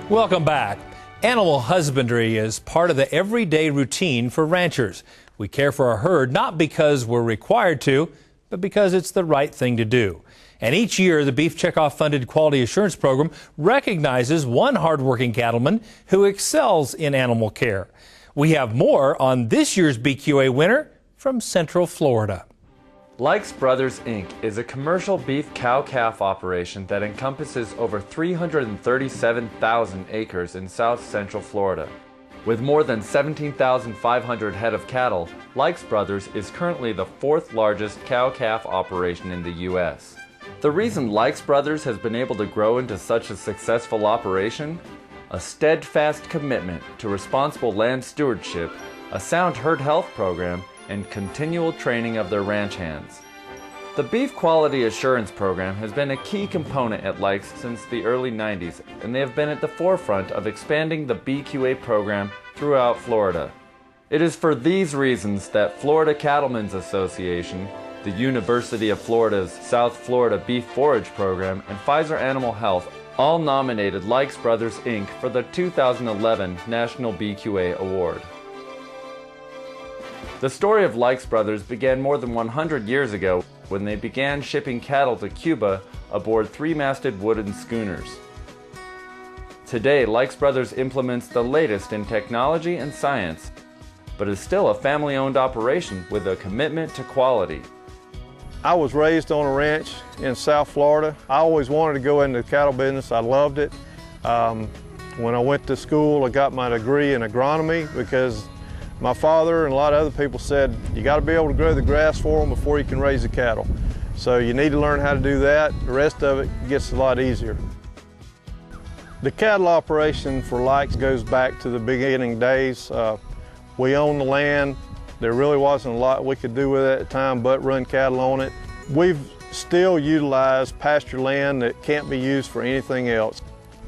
Welcome back. Animal husbandry is part of the everyday routine for ranchers. We care for our herd not because we're required to, but because it's the right thing to do. And each year, the Beef Checkoff funded Quality Assurance Program recognizes one hardworking cattleman who excels in animal care. We have more on this year's BQA winner from Central Florida. Likes Brothers Inc. is a commercial beef cow-calf operation that encompasses over 337,000 acres in South Central Florida. With more than 17,500 head of cattle, Likes Brothers is currently the fourth largest cow-calf operation in the U.S. The reason Likes Brothers has been able to grow into such a successful operation? A steadfast commitment to responsible land stewardship, a sound herd health program, and continual training of their ranch hands. The Beef Quality Assurance Program has been a key component at Likes since the early 90s, and they have been at the forefront of expanding the BQA program throughout Florida. It is for these reasons that Florida Cattlemen's Association, the University of Florida's South Florida Beef Forage Program, and Pfizer Animal Health all nominated Likes Brothers Inc. for the 2011 National BQA Award. The story of Likes Brothers began more than 100 years ago when they began shipping cattle to Cuba aboard three-masted wooden schooners. Today, Likes Brothers implements the latest in technology and science, but is still a family-owned operation with a commitment to quality. I was raised on a ranch in South Florida. I always wanted to go into the cattle business. I loved it. When I went to school, I got my degree in agronomy because my father and a lot of other people said, you got to be able to grow the grass for them before you can raise the cattle. So you need to learn how to do that. The rest of it gets a lot easier. The cattle operation for Likes goes back to the beginning days. We own the land. There really wasn't a lot we could do with it at the time but run cattle on it. We've still utilized pasture land that can't be used for anything else.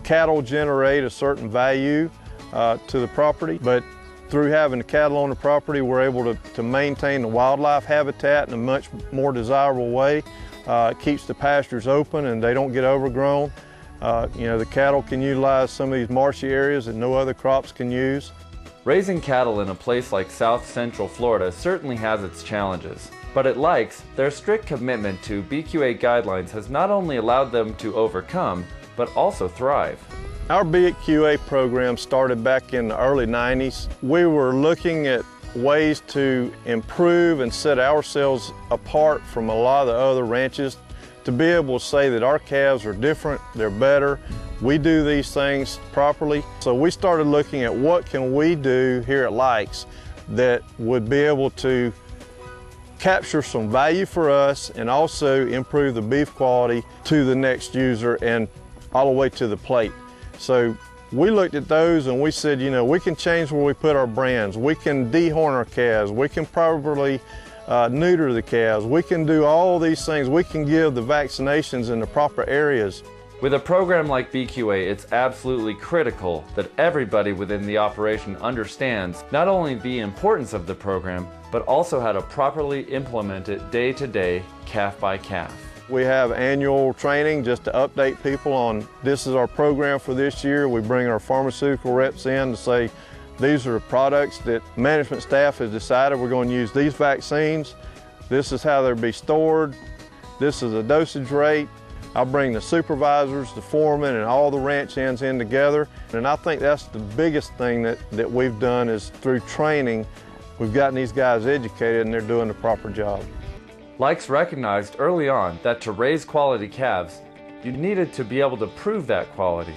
Cattle generate a certain value to the property, but through having the cattle on the property, we're able to maintain the wildlife habitat in a much more desirable way. It keeps the pastures open and they don't get overgrown. The cattle can utilize some of these marshy areas that no other crops can use. Raising cattle in a place like South Central Florida certainly has its challenges, but at Likes, their strict commitment to BQA guidelines has not only allowed them to overcome, but also thrive. Our BQA program started back in the early 90s. We were looking at ways to improve and set ourselves apart from a lot of the other ranches to be able to say that our calves are different, they're better, we do these things properly. So we started looking at what can we do here at Likes that would be able to capture some value for us and also improve the beef quality to the next user and all the way to the plate. So we looked at those and we said, we can change where we put our brands. We can dehorn our calves. We can properly neuter the calves. We can do all these things. We can give the vaccinations in the proper areas. With a program like BQA, it's absolutely critical that everybody within the operation understands not only the importance of the program, but also how to properly implement it day to day, calf by calf. We have annual training just to update people on this is our program for this year. We bring our pharmaceutical reps in to say these are the products that management staff has decided we're going to use these vaccines. This is how they'll be stored. This is the dosage rate. I bring the supervisors, the foremen, and all the ranch hands in together. And I think that's the biggest thing that we've done is through training, we've gotten these guys educated and they're doing the proper job. Likes recognized early on that to raise quality calves, you needed to be able to prove that quality.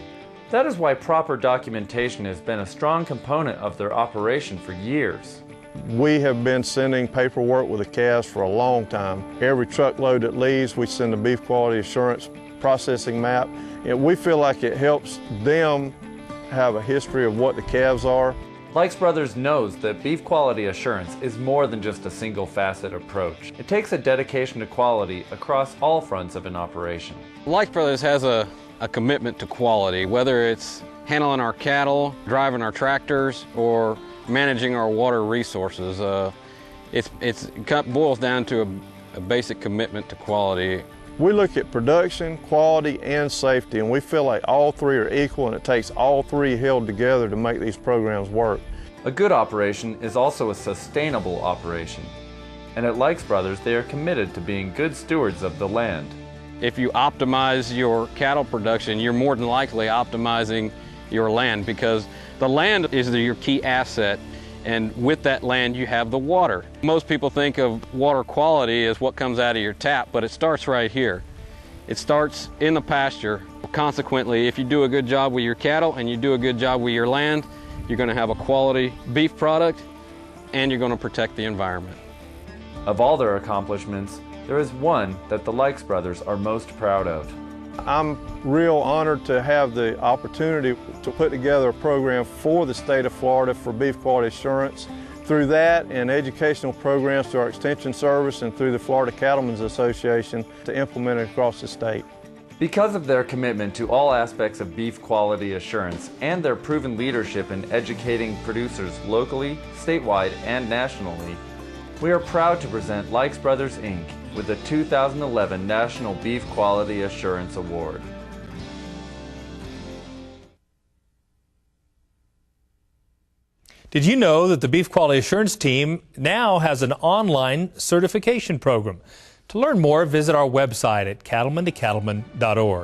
That is why proper documentation has been a strong component of their operation for years. We have been sending paperwork with the calves for a long time. Every truckload that leaves, we send a beef quality assurance processing map. And we feel like it helps them have a history of what the calves are. Likes Brothers knows that beef quality assurance is more than just a single facet approach. It takes a dedication to quality across all fronts of an operation. Likes Brothers has a commitment to quality, whether it's handling our cattle, driving our tractors, or managing our water resources. It boils down to a basic commitment to quality We look at production, quality, and safety, and we feel like all three are equal, and it takes all three held together to make these programs work. A good operation is also a sustainable operation. And at Likes Brothers, they are committed to being good stewards of the land. If you optimize your cattle production, you're more than likely optimizing your land, because the land is your key asset, and with that land you have the water. Most people think of water quality as what comes out of your tap, but it starts right here. It starts in the pasture. Consequently, if you do a good job with your cattle and you do a good job with your land, you're going to have a quality beef product, and you're going to protect the environment. Of all their accomplishments, there is one that the Likes Brothers are most proud of. I'm real honored to have the opportunity to put together a program for the state of Florida for beef quality assurance. Through that and educational programs through our Extension Service and through the Florida Cattlemen's Association to implement it across the state. Because of their commitment to all aspects of beef quality assurance and their proven leadership in educating producers locally, statewide, and nationally, we are proud to present Likes Brothers, Inc. with the 2011 National Beef Quality Assurance Award. Did you know that the Beef Quality Assurance Team now has an online certification program? To learn more, visit our website at cattleman2cattleman.org.